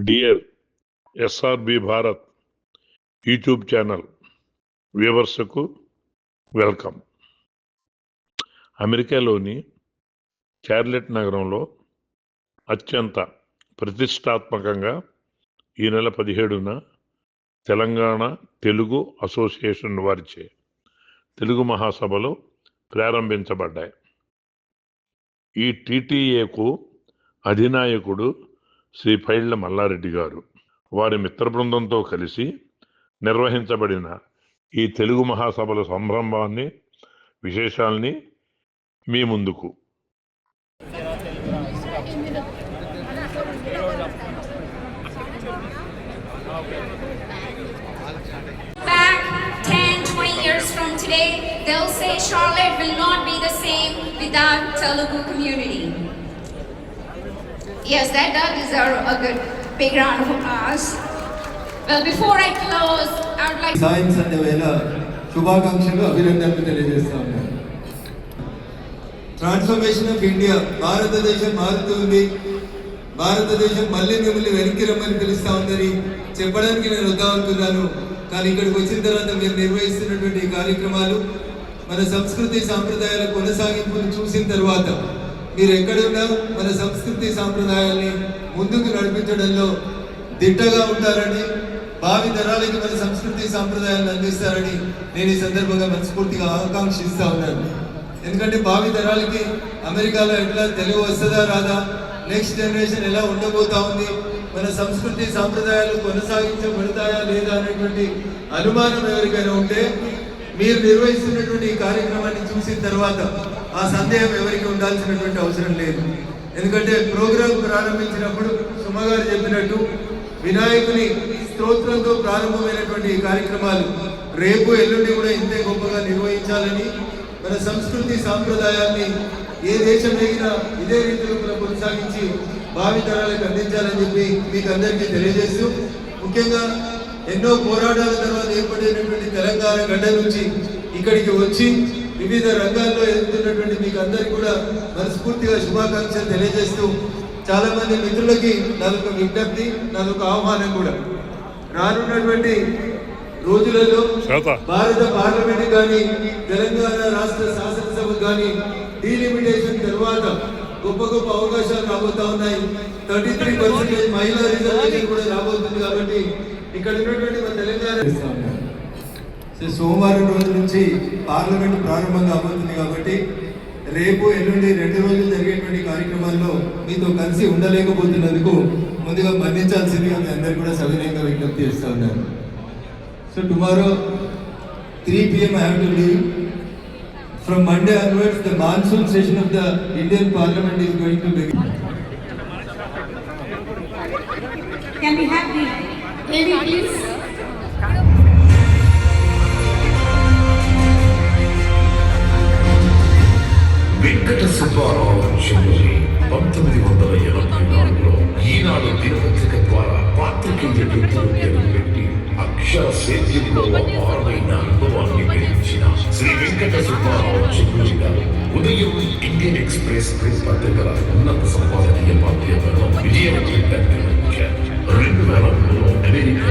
Dear SRB Bharat YouTube channel వ్యూవర్స్కు welcome. అమెరికాలోని Charlotte నగరంలో అత్యంత ప్రతిష్టాత్మకంగా ఈ నెల 17న తెలంగాణ తెలుగు అసోసియేషన్ వారిచే తెలుగు మహాసభలు ప్రారంభించబడ్డాయి. ఈ టీటీఏకు అధినాయకుడు శ్రీ పైళ్ల మల్లారెడ్డి గారు. వారి మిత్ర బృందంతో కలిసి నిర్వహించబడిన ఈ తెలుగు మహాసభల సంరంభాన్ని విశేషాల్ని మీ ముందుకు back 10-20 years from today, they'll say Charlotte will not be the same without Telugu community. Yes, that does deserve a good big round of applause. Well, before I close, I would like సాయం సంధ్య వేళ శుభాకాంక్షలు అభినందనలు తెలియజేస్తా ఉన్నాను. Transformation of India, భారతదేశం మారుతుంది, భారతదేశం మళ్ళీ మిమ్మల్ని వెనక్కి రమ్మని పిలుస్తా ఉందని చెప్పడానికి నేను వద్దామనుకున్నాను. కానీ ఇక్కడికి వచ్చిన తర్వాత మీరు నిర్వహిస్తున్నటువంటి ఈ కార్యక్రమాలు మన సంస్కృతి సాంప్రదాయాల కొనసాగింపును చూసిన తర్వాత మీరు ఎక్కడున్నా మన సంస్కృతి సాంప్రదాయాల్ని ముందుకు నడిపించడంలో దిట్టగా ఉంటారని, భావి తరాలకి మన సంస్కృతి సాంప్రదాయాలను అందిస్తారని నేను ఈ సందర్భంగా మనస్ఫూర్తిగా ఆకాంక్షిస్తా ఉన్నాను. ఎందుకంటే భావి తరాలకి అమెరికాలో ఎట్లా తెలుగు వస్తుందా రాదా, నెక్స్ట్ జనరేషన్ ఎలా ఉండబోతా ఉంది, మన సంస్కృతి సాంప్రదాయాలు కొనసాగించబడతాయా లేదా అనేటువంటి అనుమానం ఎవరికైనా ఉంటే మీరు నిర్వహిస్తున్నటువంటి ఈ కార్యక్రమాన్ని చూసిన తర్వాత ఆ సందేహం ఎవరికి ఉండాల్సినటువంటి అవసరం లేదు. ఎందుకంటే ప్రోగ్రాం ప్రారంభించినప్పుడు సుమగారు చెప్పినట్టు వినాయకుని స్తోత్రంతో ప్రారంభమైనటువంటి ఈ కార్యక్రమాలు రేపు ఎల్లుండి కూడా ఇంతే గొప్పగా నిర్వహించాలని, మన సంస్కృతి సాంప్రదాయాన్ని ఏ దేశం ఎగినా ఇదే రీతిలో కూడా కొనసాగించి భావి తరాలకు అందించాలని చెప్పి మీకు అందరికీ తెలియజేస్తూ, ముఖ్యంగా ఎన్నో పోరాటాల తర్వాత ఏర్పడినటువంటి తెలంగాణ గడ్డ నుంచి ఇక్కడికి వచ్చి వివిధ రంగాల్లో ఎదుగుతున్నటువంటి మీకు అందరికీ కూడా మనస్ఫూర్తిగా శుభాకాంక్షలు తెలియజేస్తూ, చాలా మంది మిత్రులకి నాదొక విజ్ఞప్తి, నాదొక ఆహ్వానం కూడా. రానున్నటువంటి రోజులలో భారత పార్లమెంట్ కానీ తెలంగాణ రాష్ట్ర శాసనసభ కానీ డీలిమిటేషన్ తర్వాత గొప్ప గొప్ప అవకాశాలు రాబోతా ఉన్నాయి. 33% మహిళా రిజర్వేషన్ కూడా రాబోతుంది. కాబట్టి ఇక్కడ ఉన్నటువంటి మన తెలంగాణ సోమవారం రోజు నుంచి పార్లమెంట్ ప్రారంభంగా అవుతుంది. కాబట్టి రేపు ఎల్లుండి 2 రోజులు జరిగేటువంటి కార్యక్రమాల్లో మీతో కలిసి ఉండలేకపోతున్నందుకు ముందుగా మన్నించాల్సిందిగా మీ అందరికీ కూడా సవినయంగా విజ్ఞప్తి చేస్తూ ఉన్నాను. So tomorrow 3 PM I have to leave. From Monday onwards, the monsoon session of the Indian Parliament is going to begin. Can we have the lady please? Venkata Subbarao చెల్లి 1984లో ఈనాడు దినపత్రిక ద్వారా పాత్రికేయులకు ఎదురుపెట్టి అక్షర సేద్యంలో అపారమైన అనుభవాన్ని పెంచిన శ్రీ వెంకట సుబ్బారావు చెల్లి గారు ఉదయం ఇండియన్ ఎక్స్ప్రెస్ పత్రికల ఉన్నత సంపాదకీయ బాధ్యతలను విజయవంతంగా నిర్వహించారు. 2003లో అమెరికా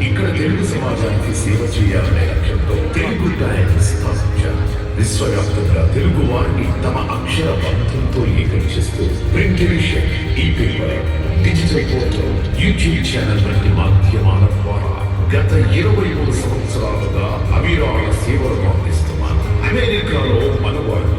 ఇక్కడ తెలుగు సమాజానికి సేవ చేయాలనే లక్ష్యంతో తెలుగు టైమ్స్ స్థాపించారు. విశ్వవ్యాప్తంగా తెలుగు వారిని తమ అక్షర బంధంతో ఏకీకరిస్తూ ప్రింట్ ఎడిషన్, ఈ paper, digital portal, YouTube channel వంటి మాధ్యమాల ద్వారా గత 23 సంవత్సరాలుగా అవిరాళ సేవలను అందిస్తున్నారు. అమెరికాలో మనవాళ్ళు,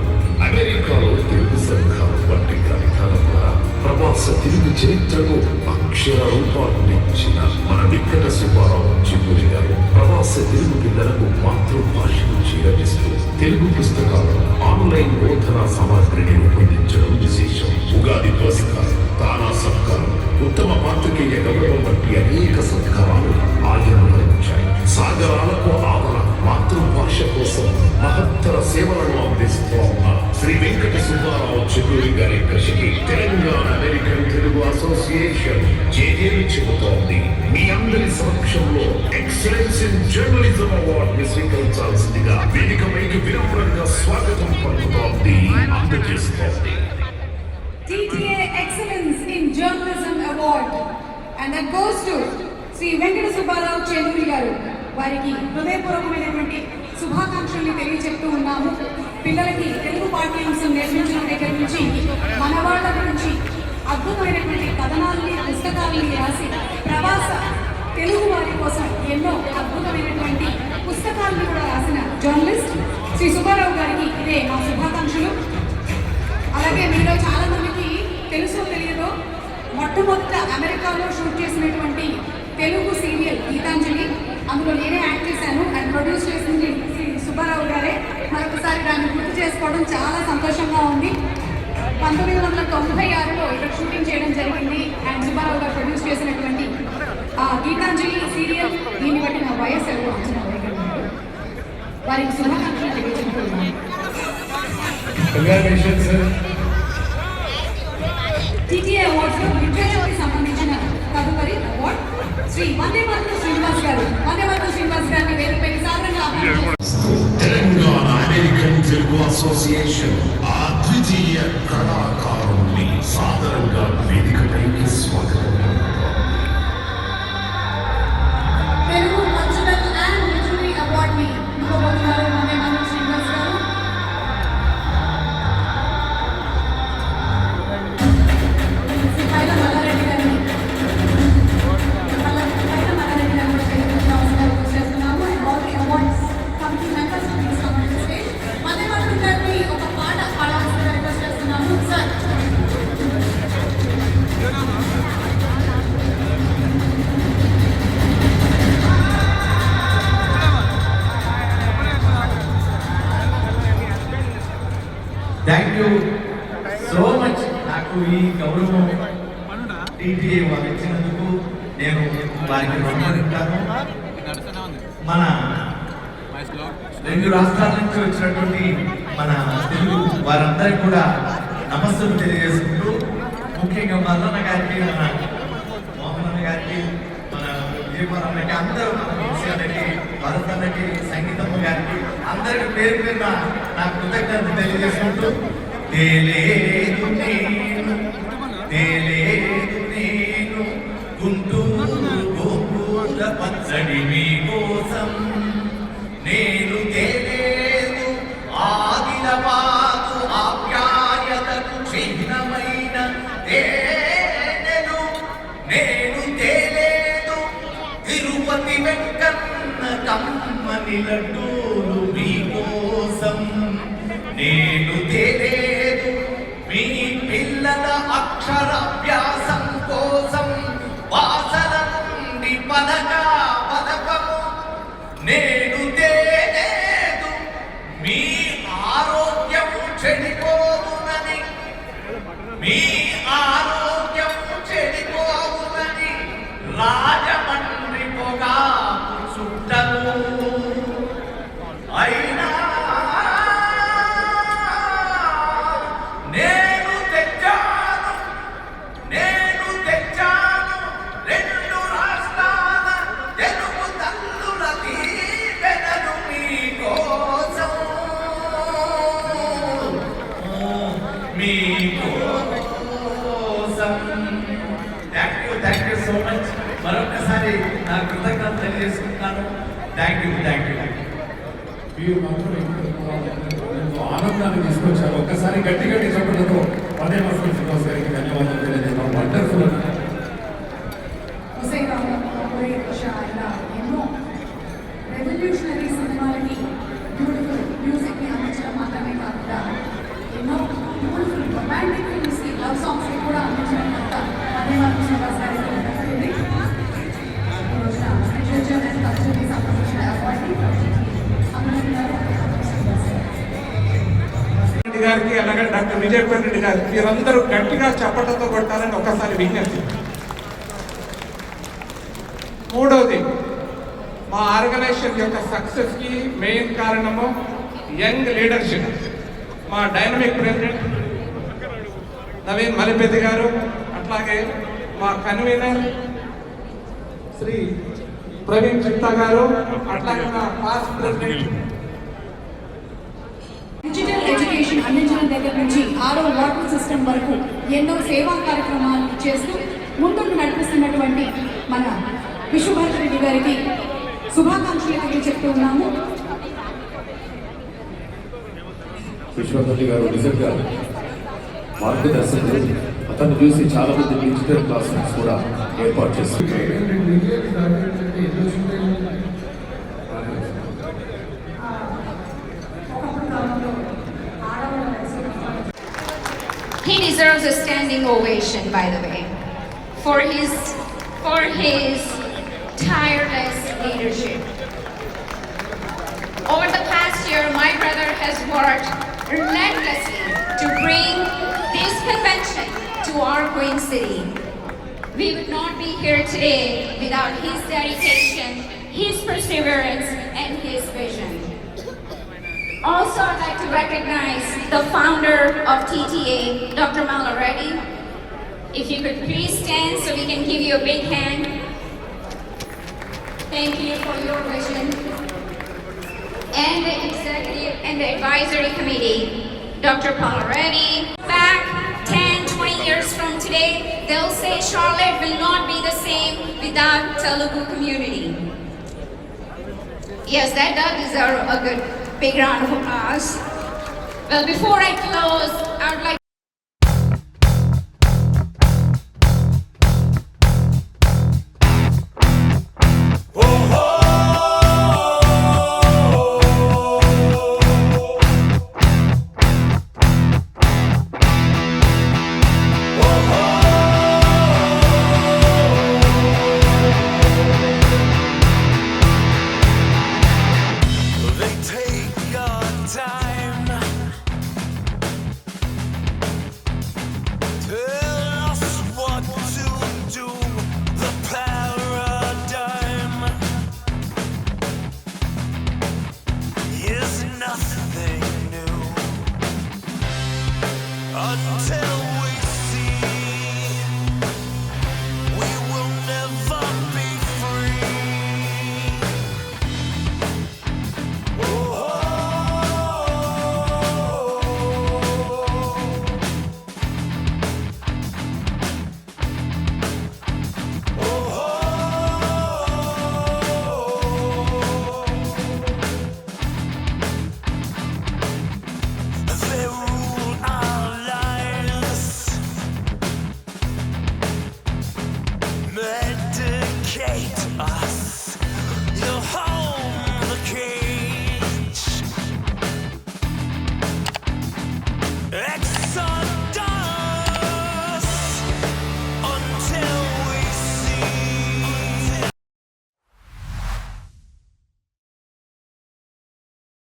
అమెరికాలో తెలుగు సంఘాలు వంటి గ్రంథాల ద్వారా ప్రవాస తెలుగు చరిత్రకు అక్షర రూపాన్నిచ్చిన మన వెంకట సుబ్బారావు చెల్లి గారు ప్రవాస తెలుగు పిల్లలకు మాతృభాషను చేరవేస్తూ తెలుగు పుస్తకాలను, ఆన్లైన్ బోధనా సామాగ్రిని రూపొందించడం విశేషం. ఉగాది పురస్కారం, తానా సత్కారం, ఉత్తమ పాత్రికేయ గౌరవం వంటి అనేక సత్కారాలు ఆయన అందించాయి. సాగరాలకు ఆవరణ మాతృభాష కోసం మహత్తర సేవలను అందిస్తూ ఉన్న శ్రీ వెంకట సుబ్బారావు చెల్లి గారి కృషికి తెలంగాణ అమెరికన్ తెలుగు అసోసియేషన్ జేజేలు చెబుతోంది. మీ అందరి సమక్షంలో ఎక్సలెన్స్ ఇన్ జర్నలిజం అవార్డు స్వీకరించాల్సిందిగా వేదికపైకి వినమ్రంగా స్వాగతం పలుకుతోంది, అందజేస్తోంది. TTA Excellence in Journalism Award And that goes to Shri Venkata Subbarao Chennuri గారు. వారికి హృదయపూర్వకమైనటువంటి శుభాకాంక్షల్ని తెలియజెప్తూ ఉన్నాము. పిల్లలకి తెలుగు పాఠ్యాంశం నేర్పించడం దగ్గర నుంచి మన వాళ్ళ గురించి అద్భుతమైనటువంటి కథనాలని పుస్తకాలని రాసి ప్రవాస తెలుగు వారి కోసం ఎన్నో అద్భుతమైనటువంటి పుస్తకాలను కూడా రాసిన జర్నలిస్ట్ శ్రీ సుబ్బారావు గారికి ఇదే మా శుభాకాంక్షలు. అలాగే మీలో చాలా మందికి తెలుసో తెలియదో మొట్టమొదట అమెరికాలో షూట్ చేసినటువంటి తెలుగు సీరియల్ గీతాంజలి, అందులో నేనే యాక్ట్ చేశాను అండ్ ప్రొడ్యూస్ చేసింది శ్రీ సుబ్బారావు గారే. మరొకసారి దాన్ని గుర్తు చేసుకోవడం చాలా సంతోషంగా ఉంది. 1996లో ఇక్కడ షూటింగ్ చేయడం జరిగింది అండ్ సుబ్బారావు గారు ప్రొడ్యూస్ చేసినటువంటి ఆ గీతాంజలి సీరియల్. దీన్ని బట్టి నా వయసు ఎవరు అంచనా వేయగలిగారు. వారికి శుభాకాంక్షలు తెలియజేస్తున్నాను. టీటీఏ అవార్డ్స్లో లిటరేచర్కి సంబంధించిన తదుపరి అవార్డ్ శ్రీ వందేమాతరం శ్రీనివాస్ గారు. వందేమాతరం శ్రీనివాస్ గారిని వేదికపైకి సాధారణంగా తెలంగాణ అమెరికన్ తెలుగు అసోసియేషన్ అద్వితీయ కళాకారుల్ని సాదరంగా వేదికపైకి స్వాగతం. తెలుగు కల్చరల్ అండ్ లిటరరీ అవార్డ్ని ఇవ్వబోతున్నారు వందేమాతరం శ్రీనివాస్ గారు. Thank you so much. నాకు ఈ గౌరవం టీటీఏ వాళ్ళు ఇచ్చినందుకు నేను వారికి రుణపడి. మన 2 రాష్ట్రాల నుంచి వచ్చినటువంటి మన తెలుగు వారందరికీ కూడా నమస్సులు తెలియజేసుకుంటూ, ముఖ్యంగా మల్లన్న గారికి, మన మోహన్ గారికి, మన విజయపురానికి, అందరూ మన విషయాలకి, భరతన్నకి, సంగీతమ్మ గారికి అందరికి పేరు పేరున నా కృతజ్ఞత తెలియజేసుకుంటూ, తేలేదు నేను గుంటూరు గోపూర పచ్చడి మీకోసం, నేను తేలేదు ఆదిలబాదు ఆప్యాయతకు చిహ్నమైన తేనెను, నేను తేలేదు తిరుపతి వెంకన్న కమ్మని లడ్డూలు మీకోసం, నేను తేలేదు మీ పిల్లల అక్షరాభ్యాసం కోసం వాసన నుండి పదకము, నేను తేలేదు మీ ఆరోగ్యం చెడిపోవునని, మీ ఆరోగ్యం చెడిపోవునని రాజమండ్రి పొగాకు చుట్టలు అయినా నేను తెచ్చాను 2 రాష్ట్రాల తెలుగు తల్లుల దీవెనలు మీకోసం, థ్యాంక్ యూ సో మచ్. మరొకసారి నా కృతజ్ఞతలు తెలియజేసుకుంటాను. Thank you. మీరు మాత్రం ఆనందాన్ని తీసుకొచ్చారు. ఒక్కసారి గట్టి చెప్పడంతో వందేమాతరం శ్రీనివాస్ గారికి ధన్యవాదాలు తెలియజేస్తాం. వండర్ఫుల్. ఎన్నో రెవల్యూషనరీ సినిమాలని బ్యూటిఫుల్ మ్యూజిక్ని అందించడం మాత్రమే కాకుండా ఎన్నో బ్యూటిఫుల్ రొమాంటిక్ ఫిల్మ్స్కి, లవ్ సాంగ్స్కి కూడా అందించడం కాకుండా వందేమాతరం శ్రీనివాస్ గారికి దక్కుతుంది. ఈ రోజున లిటరేచర్ అండ్ కల్చర్కి సంబంధించిన అవార్డుని గారికి, అలాగే డాక్టర్ విజయపల్లి రెడ్డి గారికి మీరందరూ గట్టిగా చప్పట్లతో కొట్టాలని ఒకసారి విజ్ఞప్తి. మూడవది, మా ఆర్గనైజేషన్ యొక్క సక్సెస్కి మెయిన్ కారణము యంగ్ లీడర్షిప్. మా డైనమిక్ ప్రెసిడెంట్ నవీన్ మలిపెద్ది గారు, అట్లాగే మా కన్వీనర్ శ్రీ ప్రవీణ్ చిత్తా గారు, అట్లాగే మా పాస్ట్ ప్రెసిడెంట్. డిజిటల్ ఎడ్యుకేషన్ అందించడం దగ్గర నుంచి 6వ వాటర్ సిస్టమ్ వరకు ఎన్నో సేవా కార్యక్రమాలు చేస్తూ ముందుకు నడిపిస్తున్నటువంటి మన విశ్వభారతి రెడ్డి గారికి శుభాకాంక్షలు తెలియజెప్తూ ఉన్నాము. విశ్వభారతి గారు నిజంగా మార్గదర్శకులు. అతను చూసి చాలా మంది డిజిటల్ క్లాస్ రూమ్స్ కూడా ఏర్పాటు చేస్తారు. He deserves a standing ovation, by the way, for his tireless leadership. Over the past year, my brother has worked relentlessly to bring this convention to our Queen City. We would not be here today without his dedication, his perseverance, and his vision. Also, I'd like to recognize the founder of TTA, Dr. Mala Reddy. If you could please stand so we can give you a big hand. Thank you for your vision. And the executive and the advisory committee, Dr. Paula Reddy. Back 10, 20 years from today, they'll say Charlotte will not be the same without Telugu community. Yes, that does deserve a good big round of applause. Well, before I close, I would like